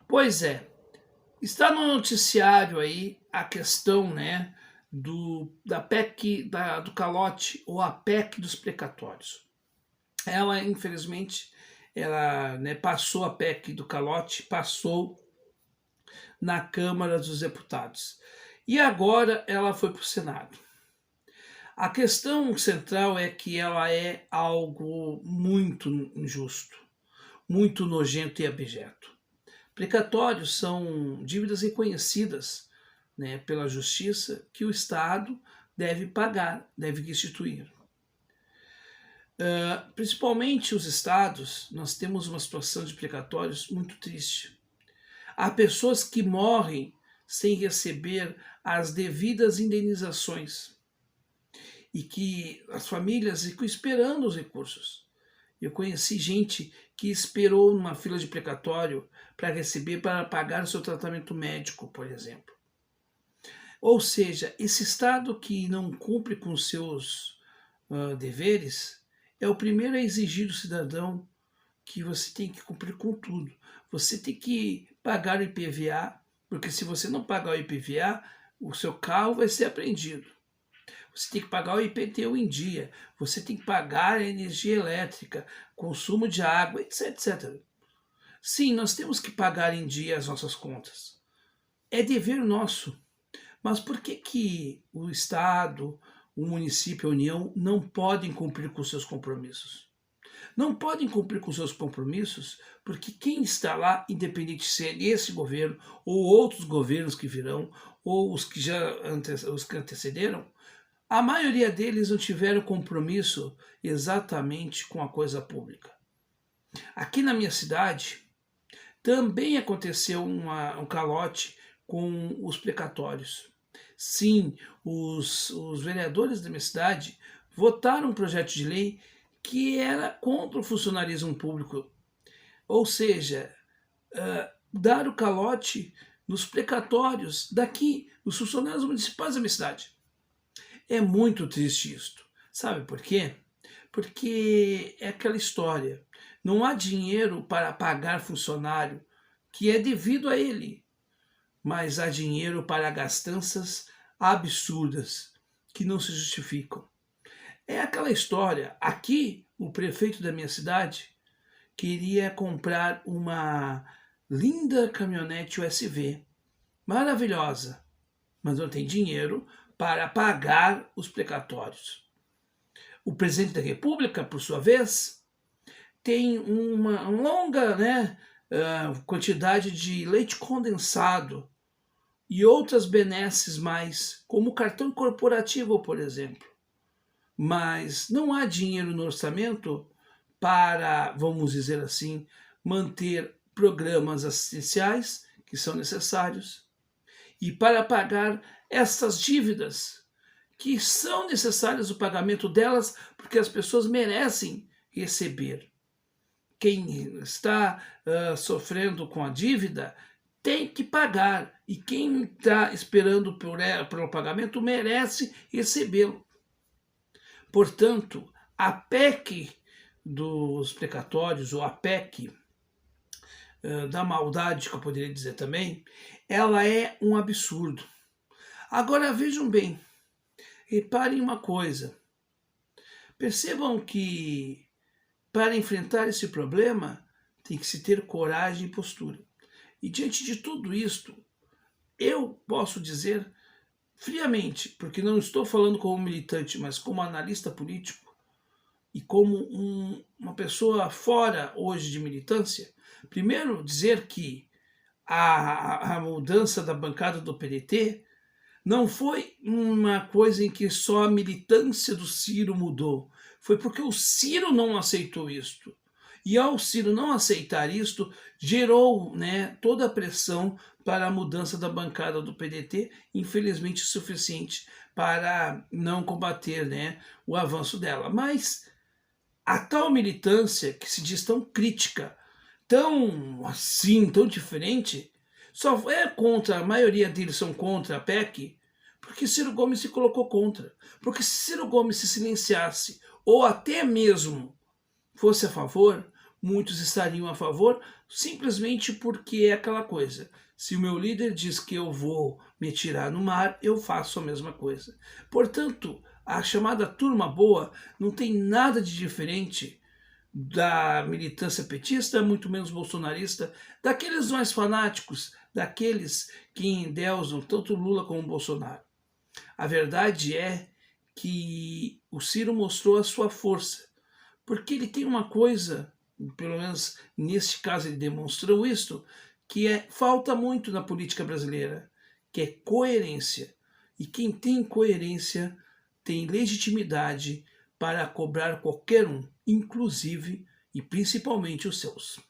Pois é, está no noticiário aí a questão, né, da PEC do calote ou a PEC dos precatórios. Ela, infelizmente, ela, né, passou a PEC do calote, passou na Câmara dos Deputados. E agora ela foi para o Senado. A questão central é que ela é algo muito injusto, muito nojento e abjeto. Precatórios são dívidas reconhecidas, né, pela justiça que o Estado deve pagar, deve restituir. Principalmente os estados, nós temos uma situação de precatórios muito triste. Há pessoas que morrem sem receber as devidas indenizações e que as famílias ficam esperando os recursos. Eu conheci gente que esperou numa fila de precatório para receber, para pagar o seu tratamento médico, por exemplo. Ou seja, esse Estado que não cumpre com seus deveres é o primeiro a exigir do cidadão que você tem que cumprir com tudo. Você tem que pagar o IPVA, porque se você não pagar o IPVA, o seu carro vai ser apreendido. Você tem que pagar o IPTU em dia, você tem que pagar a energia elétrica, consumo de água, etc, etc. Sim, nós temos que pagar em dia as nossas contas. É dever nosso. Mas por que o Estado, o município, a União não podem cumprir com seus compromissos? Não podem cumprir com seus compromissos porque quem está lá, independente se é esse governo ou outros governos que virão, ou os que os que antecederam, a maioria deles não tiveram compromisso exatamente com a coisa pública. Aqui na minha cidade também aconteceu um calote com os precatórios. Sim, os vereadores da minha cidade votaram um projeto de lei que era contra o funcionalismo público, ou seja, dar o calote nos precatórios daqui, nos funcionários municipais da minha cidade. É muito triste isto. Sabe por quê? Porque é aquela história. Não há dinheiro para pagar funcionário que é devido a ele, mas há dinheiro para gastanças absurdas que não se justificam. É aquela história. Aqui, o prefeito da minha cidade queria comprar uma linda caminhonete USV, maravilhosa, mas não tem dinheiro para pagar os precatórios. O presidente da República, por sua vez, tem uma longa, né, quantidade de leite condensado e outras benesses mais, como o cartão corporativo, por exemplo. Mas não há dinheiro no orçamento para, vamos dizer assim, manter programas assistenciais que são necessários e para pagar essas dívidas que são necessárias o pagamento delas porque as pessoas merecem receber. Quem está sofrendo com a dívida tem que pagar e quem está esperando pelo pagamento merece recebê-lo. Portanto, a PEC dos precatórios, ou a PEC da maldade, que eu poderia dizer também, ela é um absurdo. Agora vejam bem, reparem uma coisa, percebam que para enfrentar esse problema tem que se ter coragem e postura. E diante de tudo isto, eu posso dizer friamente, porque não estou falando como militante, mas como analista político e como uma pessoa fora hoje de militância, primeiro dizer que a mudança da bancada do PDT não foi uma coisa em que só a militância do Ciro mudou, foi porque o Ciro não aceitou isto. E ao Ciro não aceitar isto, gerou, né, toda a pressão para a mudança da bancada do PDT, infelizmente suficiente para não combater, né, o avanço dela. Mas a tal militância que se diz tão crítica, tão assim, tão diferente, só é contra, a maioria deles são contra a PEC, porque Ciro Gomes se colocou contra. Porque se Ciro Gomes se silenciasse, ou até mesmo fosse a favor, muitos estariam a favor simplesmente porque é aquela coisa. Se o meu líder diz que eu vou me atirar no mar, eu faço a mesma coisa. Portanto, a chamada turma boa não tem nada de diferente da militância petista, muito menos bolsonarista, daqueles mais fanáticos, daqueles que endeusam tanto Lula como Bolsonaro. A verdade é que o Ciro mostrou a sua força, porque ele tem uma coisa, pelo menos neste caso ele demonstrou isso, que falta muito na política brasileira, que é coerência. E quem tem coerência tem legitimidade para cobrar qualquer um, inclusive e principalmente os seus.